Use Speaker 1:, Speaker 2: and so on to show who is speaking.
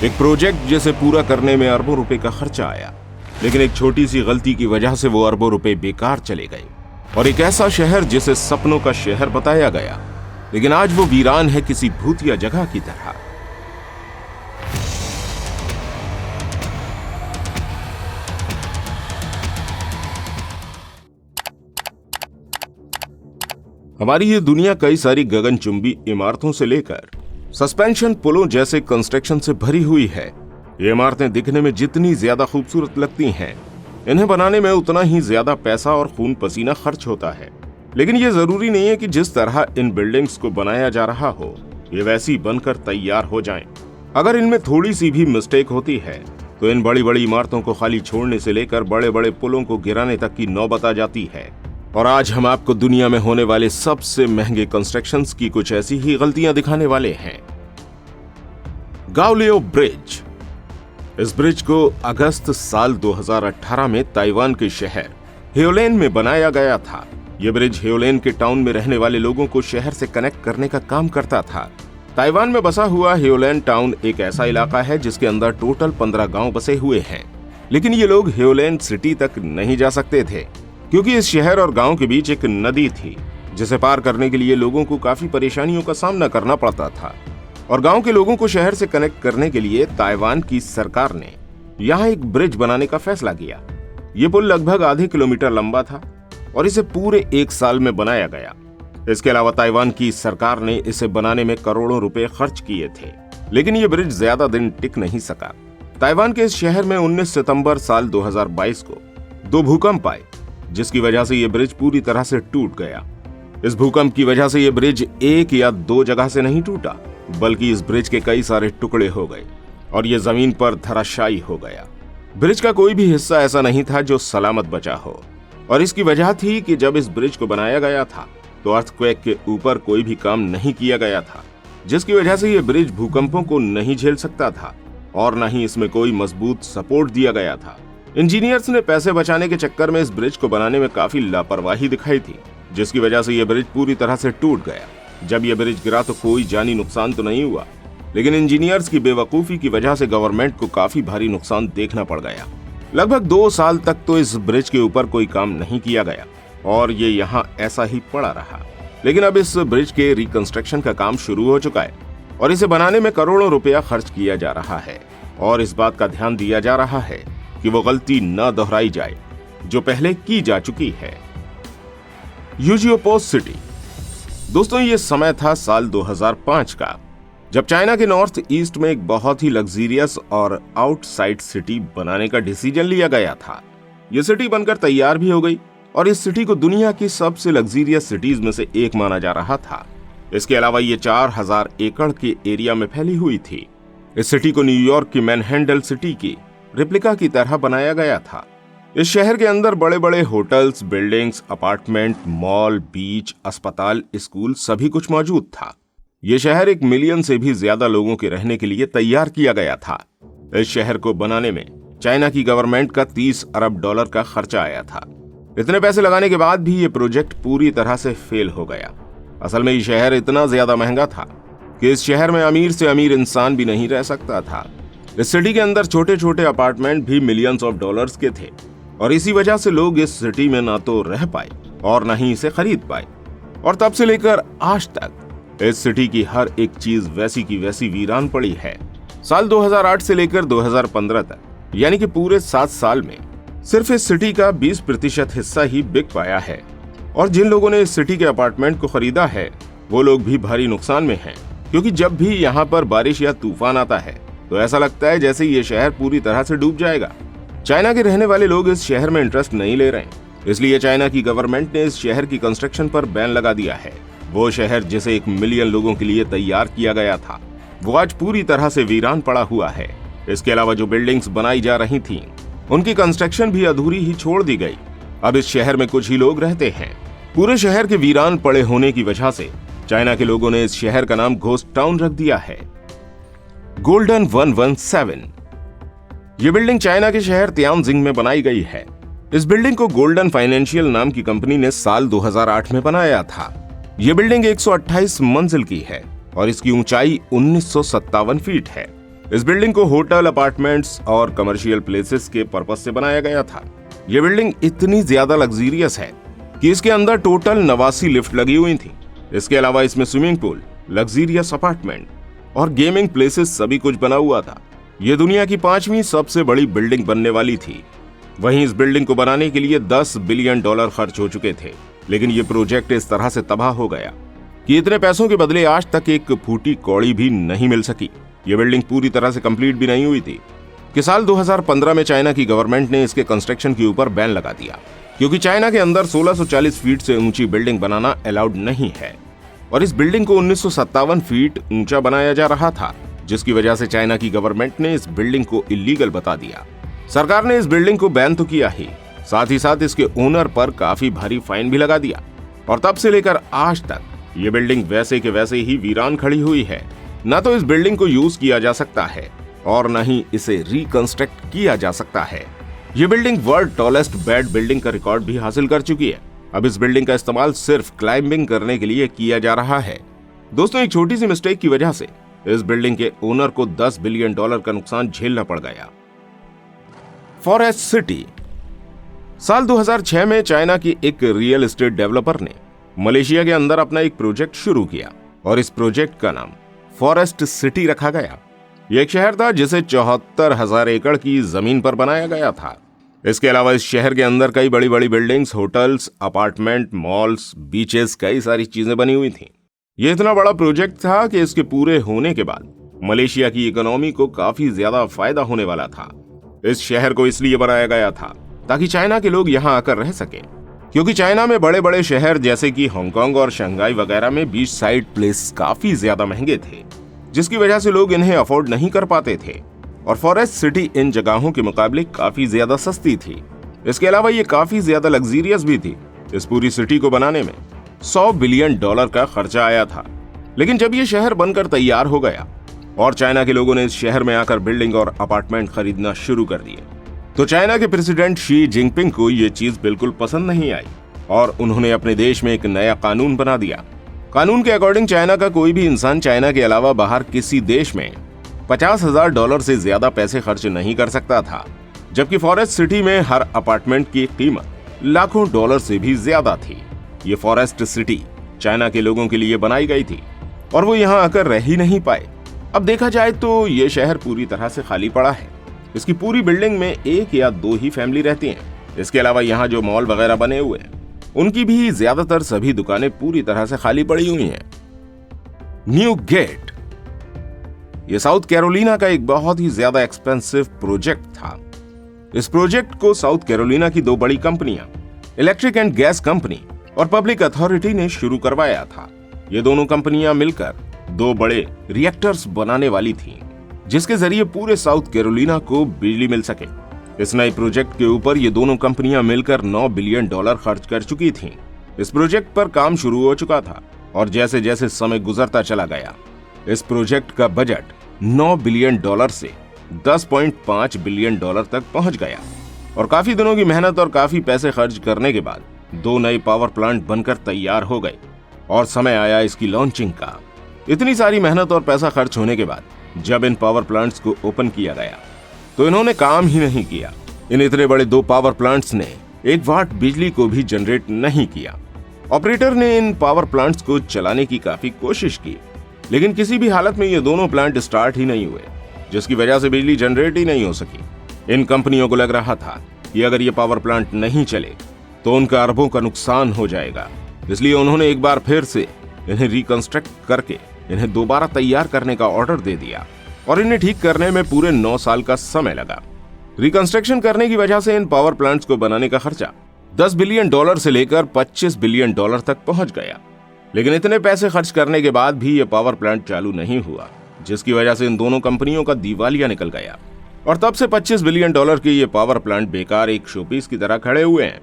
Speaker 1: एक प्रोजेक्ट जिसे पूरा करने में अरबों रुपए का खर्चा आया, लेकिन एक छोटी सी गलती की वजह से वो अरबों रुपए बेकार चले गए। और एक ऐसा शहर जिसे सपनों का शहर बताया गया, लेकिन आज वो वीरान है किसी भूतिया जगह की तरह। हमारी ये दुनिया कई सारी गगनचुंबी इमारतों से लेकर सस्पेंशन पुलों जैसे कंस्ट्रक्शन से भरी हुई है। ये इमारतें दिखने में जितनी ज्यादा खूबसूरत लगती हैं, इन्हें बनाने में उतना ही ज्यादा पैसा और खून पसीना खर्च होता है। लेकिन ये जरूरी नहीं है कि जिस तरह इन बिल्डिंग्स को बनाया जा रहा हो, ये वैसी बनकर तैयार हो जाएं। अगर इनमें थोड़ी सी भी मिस्टेक होती है तो इन बड़ी बड़ी इमारतों को खाली छोड़ने से लेकर बड़े बड़े पुलों को गिराने तक की नौबत आ जाती है। और आज हम आपको दुनिया में होने वाले सबसे महंगे कंस्ट्रक्शंस की कुछ ऐसी ही गलतियां दिखाने वाले हैं। गाओलियो ब्रिज। इस ब्रिज को अगस्त साल 2018 में ताइवान के शहर हेओलेन में बनाया गया था। यह ब्रिज हेओलेन के टाउन में रहने वाले लोगों को शहर से कनेक्ट करने का काम करता था। ताइवान में बसा हुआ हेओलेन टाउन एक ऐसा इलाका है जिसके अंदर टोटल 15 गांव बसे हुए हैं, लेकिन ये लोग हेओलेन सिटी तक नहीं जा सकते थे क्योंकि इस शहर और गांव के बीच एक नदी थी जिसे पार करने के लिए लोगों को काफी परेशानियों का सामना करना पड़ता था। और गांव के लोगों को शहर से कनेक्ट करने के लिए ताइवान की सरकार ने यहां एक ब्रिज बनाने का फैसला किया। ये पुल लगभग आधे किलोमीटर लंबा था और इसे पूरे 1 साल में बनाया गया। इसके अलावा ताइवान की सरकार ने इसे बनाने में करोड़ों रुपए खर्च किए थे, लेकिन ये ब्रिज ज्यादा दिन टिक नहीं सका। ताइवान के इस शहर में 19 सितंबर साल 2022 को 2 भूकंप आए, जिसकी वजह से यह ब्रिज पूरी तरह से टूट गया। इस भूकंप की वजह से यह ब्रिज 1 या 2 जगह से नहीं टूटा, बल्कि इस ब्रिज के कई सारे टुकड़े हो गए और यह जमीन पर धराशायी हो गया। ब्रिज का कोई भी हिस्सा ऐसा नहीं था जो सलामत बचा हो, और इसकी वजह थी कि जब इस ब्रिज को बनाया गया था तो अर्थक्वेक के ऊपर कोई भी काम नहीं किया गया था, जिसकी वजह से यह ब्रिज भूकंपों को नहीं झेल सकता था और न ही इसमें कोई मजबूत सपोर्ट दिया गया था। इंजीनियर्स ने पैसे बचाने के चक्कर में इस ब्रिज को बनाने में काफी लापरवाही दिखाई थी, जिसकी वजह से यह ब्रिज पूरी तरह से टूट गया। जब यह ब्रिज गिरा तो कोई जानी नुकसान तो नहीं हुआ, लेकिन इंजीनियर्स की बेवकूफी की वजह से गवर्नमेंट को काफी भारी नुकसान देखना पड़ गया। लगभग 2 साल तक तो इस ब्रिज के ऊपर कोई काम नहीं किया गया और ये यहाँ ऐसा ही पड़ा रहा। लेकिन अब इस ब्रिज के रिकंस्ट्रक्शन का काम शुरू हो चुका है और इसे बनाने में करोड़ों रुपया खर्च किया जा रहा है, और इस बात का ध्यान दिया जा रहा है कि वो गलती न दोहराई जाए जो पहले की जा चुकी है। यूजियोपोस सिटी। दोस्तों, ये समय था साल 2005 का, जब चाइना के नॉर्थ ईस्ट में एक बहुत ही लग्जरियस और आउटसाइड सिटी बनाने का डिसीजन लिया गया था। यह सिटी बनकर तैयार भी हो गई और इस सिटी को दुनिया की सबसे लग्जरियस सिटीज में से एक माना जा रहा था। इसके अलावा ये 4000 एकड़ के एरिया में फैली हुई थी। इस सिटी को न्यूयॉर्क की मैनहट्टन सिटी की रेप्लिका की तरह बनाया गया था। इस शहर के अंदर बड़े बड़े होटल्स, बिल्डिंग्स, अपार्टमेंट, मॉल, बीच, अस्पताल, स्कूल सभी कुछ मौजूद था। यह शहर 1 मिलियन से भी ज्यादा लोगों के रहने के लिए तैयार किया गया था। इस शहर को बनाने में चाइना की गवर्नमेंट का $30 अरब का खर्चा आया था। इतने पैसे लगाने के बाद भी ये प्रोजेक्ट पूरी तरह से फेल हो गया। असल में ये शहर इतना ज्यादा महंगा था कि इस शहर में अमीर से अमीर इंसान भी नहीं रह सकता था। इस सिटी के अंदर छोटे छोटे अपार्टमेंट भी मिलियंस ऑफ डॉलर्स के थे, और इसी वजह से लोग इस सिटी में ना तो रह पाए और ना ही इसे खरीद पाए। और तब से लेकर आज तक इस सिटी की हर एक चीज वैसी की वैसी वीरान पड़ी है। साल 2008 से लेकर 2015 तक, यानी कि पूरे 7 साल में सिर्फ इस सिटी का 20% हिस्सा ही बिक पाया है। और जिन लोगों ने इस सिटी के अपार्टमेंट को खरीदा है वो लोग भी भारी नुकसान में हैं, क्योंकि जब भी यहाँ पर बारिश या तूफान आता है तो ऐसा लगता है जैसे ये शहर पूरी तरह से डूब जाएगा। चाइना के रहने वाले लोग इस शहर में इंटरेस्ट नहीं ले रहे हैं, इसलिए चाइना की गवर्नमेंट ने इस शहर की कंस्ट्रक्शन पर बैन लगा दिया है। वो शहर जिसे 1 मिलियन लोगों के लिए तैयार किया गया था, वो आज पूरी तरह से वीरान पड़ा हुआ है। इसके अलावा जो बिल्डिंग्स बनाई जा रही थीं, उनकी कंस्ट्रक्शन भी अधूरी ही छोड़ दी गई। अब इस शहर में कुछ ही लोग रहते हैं। पूरे शहर के वीरान पड़े होने की वजह से चाइना के लोगों ने इस शहर का नाम घोस्ट टाउन रख दिया है। गोल्डन 117। ये बिल्डिंग चाइना के शहर तियानजिंग में बनाई गई है। इस बिल्डिंग को गोल्डन फाइनेंशियल नाम की कंपनी ने साल 2008 में बनाया था। यह बिल्डिंग 128 मंजिल की है और इसकी ऊंचाई 1957 फीट है। इस बिल्डिंग को होटल, अपार्टमेंट्स और कमर्शियल प्लेसेस के पर्पस से बनाया गया था। ये बिल्डिंग इतनी ज्यादा लग्जरियस है कि इसके अंदर टोटल 89 लिफ्ट लगी हुई थी। इसके अलावा इसमें स्विमिंग पूल, लग्जरियस अपार्टमेंट और गेमिंग प्लेसेस सभी कुछ बना हुआ था। ये दुनिया की 5वीं सबसे बड़ी बिल्डिंग बनने वाली थी। वहीं इस बिल्डिंग को बनाने के लिए $10 बिलियन खर्च हो चुके थे, लेकिन ये प्रोजेक्ट इस तरह से तबाह हो गया कि इतने पैसों के बदले आज तक एक फूटी कौड़ी भी नहीं मिल सकी। ये बिल्डिंग पूरी तरह से कंप्लीट भी नहीं हुई थी कि साल 2015 में चाइना की गवर्नमेंट ने इसके कंस्ट्रक्शन के ऊपर बैन लगा दिया, क्योंकि चाइना के अंदर 1640 फीट से ऊंची बिल्डिंग बनाना अलाउड नहीं है और इस बिल्डिंग को 1957 फीट ऊंचा बनाया जा रहा था, जिसकी वजह से चाइना की गवर्नमेंट ने इस बिल्डिंग को इलीगल बता दिया। सरकार ने इस बिल्डिंग को बैन तो किया ही साथ इसके ओनर पर काफी भारी फाइन भी लगा दिया और तब से लेकर आज तक ये बिल्डिंग वैसे के वैसे ही वीरान खड़ी हुई है। न तो इस बिल्डिंग को यूज किया जा सकता है और न ही इसे रिकंस्ट्रक्ट किया जा सकता है। ये building world tallest bed building का रिकॉर्ड भी हासिल कर चुकी है। अब इस बिल्डिंग का इस्तेमाल सिर्फ क्लाइंबिंग करने के लिए किया जा रहा है। दोस्तों, एक छोटी सी मिस्टेक की वजह से इस बिल्डिंग के ओनर को $10 बिलियन का नुकसान झेलना पड़ गया। Forest city. साल 2006 में चाइना की एक रियल एस्टेट डेवलपर ने मलेशिया के अंदर अपना एक प्रोजेक्ट शुरू किया और इस प्रोजेक्ट का नाम फॉरेस्ट सिटी रखा गया। यह एक शहर था जिसे 74,000 एकड़ की जमीन पर बनाया गया था। इसके अलावा इस शहर के अंदर कई बड़ी बड़ी buildings, hotels, apartment, malls, beaches, कई सारी चीजें बनी हुई थी। यह इतना बड़ा प्रोजेक्ट था कि इसके पूरे होने के बाद मलेशिया की इकोनॉमी को काफी ज्यादा फायदा होने वाला था। इस शहर को इसलिए बनाया गया था ताकि चाइना के लोग यहां आकर रह सके, क्योंकि चाइना में बड़े बड़े शहर जैसे कि हांगकांग और शंघाई वगैरह में बीच साइड प्लेस काफी ज्यादा महंगे थे, जिसकी वजह से लोग इन्हें अफोर्ड नहीं कर पाते थे और फॉरेस्ट सिटी इन जगहों के मुकाबले काफी ज्यादा सस्ती थी। इसके अलावा ये काफी ज्यादा लग्जरियस भी थी। इस पूरी सिटी को बनाने में $100 बिलियन का खर्चा आया था। लेकिन जब ये शहर बनकर तैयार हो गया और चाइना के लोगों ने इस शहर में आकर बिल्डिंग और अपार्टमेंट खरीदना शुरू कर दिए, तो चाइना के प्रेसिडेंट शी जिनपिंग को ये चीज बिल्कुल पसंद नहीं आई और उन्होंने अपने देश में एक नया कानून बना दिया। कानून के अकॉर्डिंग चाइना का कोई भी इंसान चाइना के अलावा बाहर किसी देश में $50,000 से ज्यादा पैसे खर्च नहीं कर सकता था, जबकि फॉरेस्ट सिटी में हर अपार्टमेंट की कीमत लाखों डॉलर से भी ज्यादा थी। ये फॉरेस्ट सिटी चाइना के लोगों के लिए बनाई गई थी और वो यहाँ आकर रह ही नहीं पाए। अब देखा जाए तो ये शहर पूरी तरह से खाली पड़ा है। इसकी पूरी बिल्डिंग में 1 या 2 ही फैमिली रहती हैं। इसके अलावा यहाँ जो मॉल वगैरह बने हुए हैं, उनकी भी ज्यादातर सभी दुकानें पूरी तरह से खाली पड़ी हुई हैं। New gate. यह साउथ कैरोलिना का एक बहुत ही ज्यादा एक्सपेंसिव प्रोजेक्ट था। इस प्रोजेक्ट को साउथ कैरोलिना की 2 बड़ी कंपनियां, इलेक्ट्रिक एंड गैस कंपनी और पब्लिक अथॉरिटी ने शुरू करवाया था। ये दोनों कंपनियां मिलकर 2 बड़े रिएक्टर्स बनाने वाली थीं, जिसके जरिए पूरे साउथ कैरोलिना को बिजली मिल सके। इस नए प्रोजेक्ट के ऊपर ये दोनों कंपनियां मिलकर $9 बिलियन खर्च कर चुकी थीं। इस प्रोजेक्ट पर काम शुरू हो चुका था और जैसे जैसे समय गुजरता चला गया, इस प्रोजेक्ट का बजट $9 बिलियन से $10.5 बिलियन तक पहुंच गया और काफी दिनों की मेहनत और काफी पैसे खर्च करने के बाद 2 नए पावर प्लांट बनकर तैयार हो गए और समय आया इसकी लॉन्चिंग का। इतनी सारी मेहनत और पैसा खर्च होने के बाद जब इन पावर प्लांट्स को ओपन किया गया तो इन्होंने काम ही नहीं किया। इन इतने बड़े 2 पावर प्लांट्स ने 1 वाट बिजली को भी जनरेट नहीं किया। ऑपरेटर ने इन पावर प्लांट्स को चलाने की काफी कोशिश की, लेकिन किसी भी हालत में ये दोनों प्लांट स्टार्ट ही नहीं हुए, जिसकी वजह से बिजली जनरेट ही नहीं हो सकी। इन कंपनियों को लग रहा था कि अगर ये पावर प्लांट नहीं चले तो उनका अरबों का नुकसान हो जाएगा, इसलिए उन्होंने एक बार फिर से इन्हें रिकंस्ट्रक्ट करके इन्हें दोबारा तैयार करने का ऑर्डर दे दिया और इन्हें ठीक करने में पूरे 9 साल का समय लगा। रिकंस्ट्रक्शन करने की वजह से इन पावर प्लांट्स को बनाने का खर्चा $10 बिलियन से लेकर $25 बिलियन तक पहुंच गया। लेकिन इतने पैसे खर्च करने के बाद भी ये पावर प्लांट चालू नहीं हुआ, जिसकी वजह से इन दोनों कंपनियों का दिवालिया निकल गया और तब से $25 बिलियन के ये पावर प्लांट बेकार एक शोपीस की तरह खड़े हुए हैं।